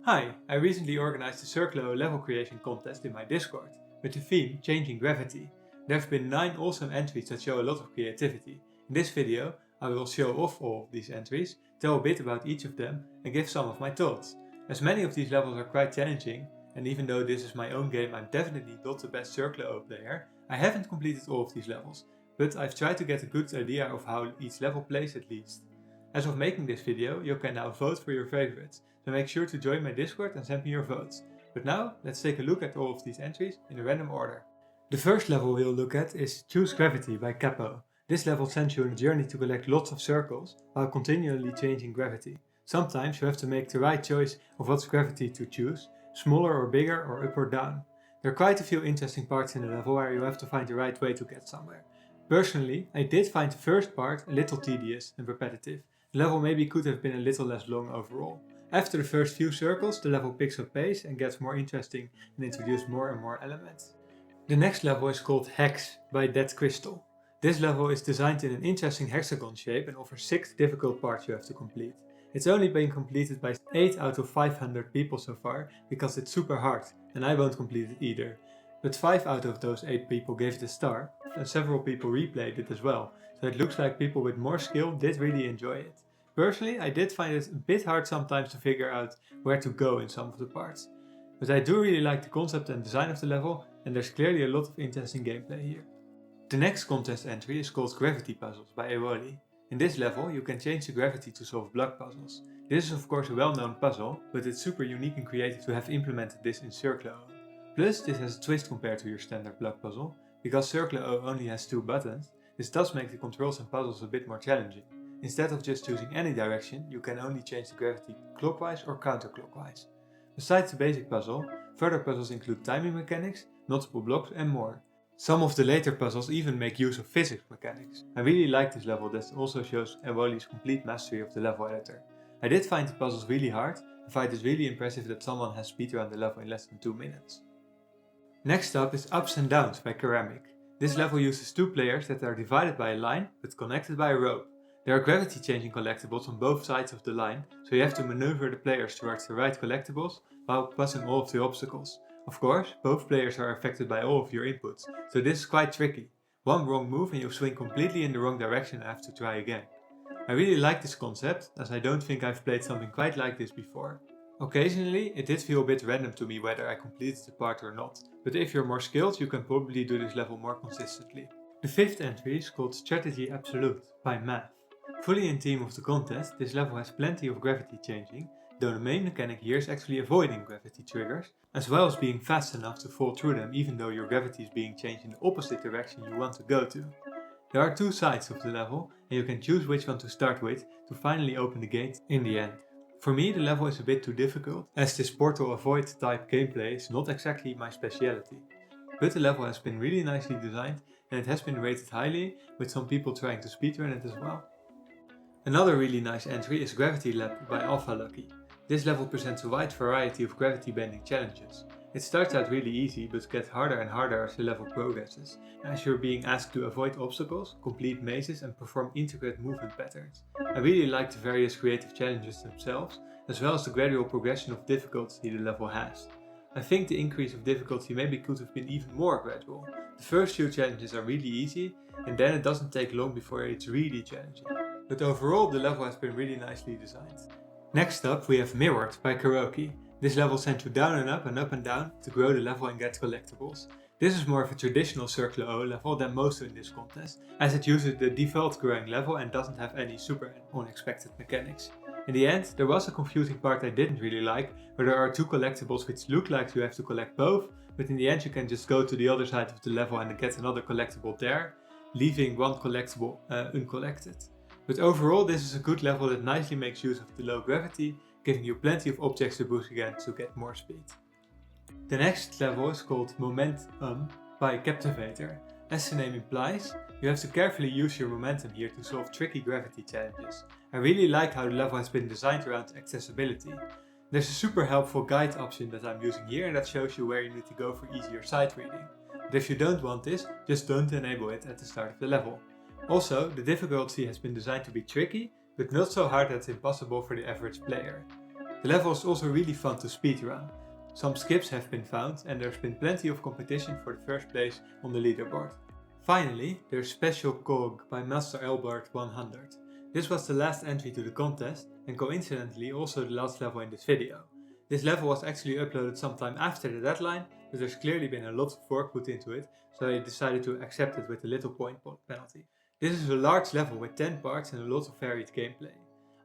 Hi, I recently organized a circloO level creation contest in my Discord, with the theme Changing Gravity. There have been 9 awesome entries that show a lot of creativity. In this video, I will show off all of these entries, tell a bit about each of them, and give some of my thoughts. As many of these levels are quite challenging, and even though this is my own game, I'm definitely not the best circloO player, I haven't completed all of these levels, but I've tried to get a good idea of how each level plays at least. As of making this video, you can now vote for your favorites, so make sure to join my Discord and send me your votes. But now, let's take a look at all of these entries in a random order. The first level we'll look at is Choose Gravity by circloO. This level sends you on a journey to collect lots of circles while continually changing gravity. Sometimes you have to make the right choice of what gravity to choose, smaller or bigger or up or down. There are quite a few interesting parts in the level where you have to find the right way to get somewhere. Personally, I did find the first part a little tedious and repetitive. The level maybe could have been a little less long overall. After the first few circles, the level picks up pace and gets more interesting and introduces more and more elements. The next level is called Hex by Dead Crystal. This level is designed in an interesting hexagon shape and offers 6 difficult parts you have to complete. It's only been completed by 8 out of 500 people so far because it's super hard, and I won't complete it either. But 5 out of those 8 people gave it a star, and several people replayed it as well, so it looks like people with more skill did really enjoy it. Personally, I did find it a bit hard sometimes to figure out where to go in some of the parts. But I do really like the concept and design of the level, and there's clearly a lot of interesting gameplay here. The next contest entry is called Gravity Puzzles by circloO. In this level, you can change the gravity to solve block puzzles. This is of course a well-known puzzle, but it's super unique and creative to have implemented this in circloO. Plus, this has a twist compared to your standard block puzzle. Because circloO only has 2 buttons, this does make the controls and puzzles a bit more challenging. Instead of just choosing any direction, you can only change the gravity clockwise or counterclockwise. Besides the basic puzzle, further puzzles include timing mechanics, multiple blocks and more. Some of the later puzzles even make use of physics mechanics. I really like this level that also shows circloO's complete mastery of the level editor. I did find the puzzles really hard and find it really impressive that someone has speedrun the level in less than 2 minutes. Next up is Ups and Downs by Ceramic. This level uses 2 players that are divided by a line but connected by a rope. There are gravity changing collectibles on both sides of the line, so you have to maneuver the players towards the right collectibles while passing all of the obstacles. Of course, both players are affected by all of your inputs, so this is quite tricky. One wrong move and you swing completely in the wrong direction and have to try again. I really like this concept, as I don't think I've played something quite like this before. Occasionally, it did feel a bit random to me whether I completed the part or not, but if you're more skilled, you can probably do this level more consistently. The 5th entry is called Strategy Absolute by Math. Fully in theme of the contest, this level has plenty of gravity changing, though the main mechanic here is actually avoiding gravity triggers, as well as being fast enough to fall through them even though your gravity is being changed in the opposite direction you want to go to. There are 2 sides of the level, and you can choose which one to start with to finally open the gate in the end. For me, the level is a bit too difficult, as this portal avoid type gameplay is not exactly my speciality. But the level has been really nicely designed and it has been rated highly, with some people trying to speedrun it as well. Another really nice entry is Gravity Lab by Alpha Lucky. This level presents a wide variety of gravity bending challenges. It starts out really easy but gets harder and harder as the level progresses, as you're being asked to avoid obstacles, complete mazes and perform intricate movement patterns. I really like the various creative challenges themselves, as well as the gradual progression of difficulty the level has. I think the increase of difficulty maybe could have been even more gradual. The first few challenges are really easy, and then it doesn't take long before it's really challenging. But overall the level has been really nicely designed. Next up we have Mirrored by circloO. This level sends you down and down to grow the level and get collectibles. This is more of a traditional circloO level than most in this contest, as it uses the default growing level and doesn't have any super unexpected mechanics. In the end, there was a confusing part I didn't really like, where there are 2 collectibles which look like you have to collect both, but in the end you can just go to the other side of the level and get another collectible there, leaving one collectible uncollected. But overall, this is a good level that nicely makes use of the low gravity, giving you plenty of objects to boost again to get more speed. The next level is called Momentum by Captivator. As the name implies, you have to carefully use your momentum here to solve tricky gravity challenges. I really like how the level has been designed around accessibility. There's a super helpful guide option that I'm using here and that shows you where you need to go for easier sight reading. But if you don't want this, just don't enable it at the start of the level. Also, the difficulty has been designed to be tricky, but not so hard that it's impossible for the average player. The level is also really fun to speedrun. Some skips have been found and there's been plenty of competition for the first place on the leaderboard. Finally, there's Special Cog by Master Elbart 100. This was the last entry to the contest and coincidentally also the last level in this video. This level was actually uploaded sometime after the deadline, but there's clearly been a lot of work put into it, so I decided to accept it with a little point penalty. This is a large level with 10 parts and a lot of varied gameplay.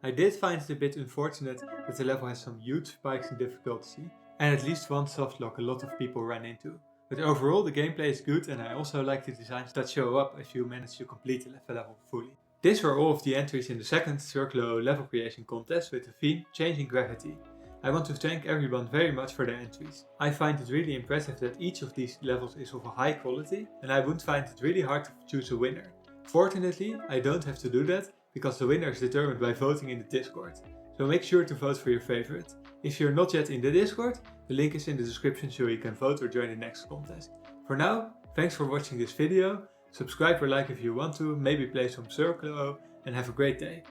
I did find it a bit unfortunate that the level has some huge spikes in difficulty and at least one softlock a lot of people ran into. But overall the gameplay is good and I also like the designs that show up if you manage to complete the level fully. These were all of the entries in the second circloO level creation contest with the theme Changing Gravity. I want to thank everyone very much for their entries. I find it really impressive that each of these levels is of a high quality and I would find it really hard to choose a winner. Fortunately, I don't have to do that because the winner is determined by voting in the Discord. So make sure to vote for your favorite. If you're not yet in the Discord, the link is in the description so you can vote or join the next contest. For now, thanks for watching this video, subscribe or like if you want to, maybe play some circloO and have a great day.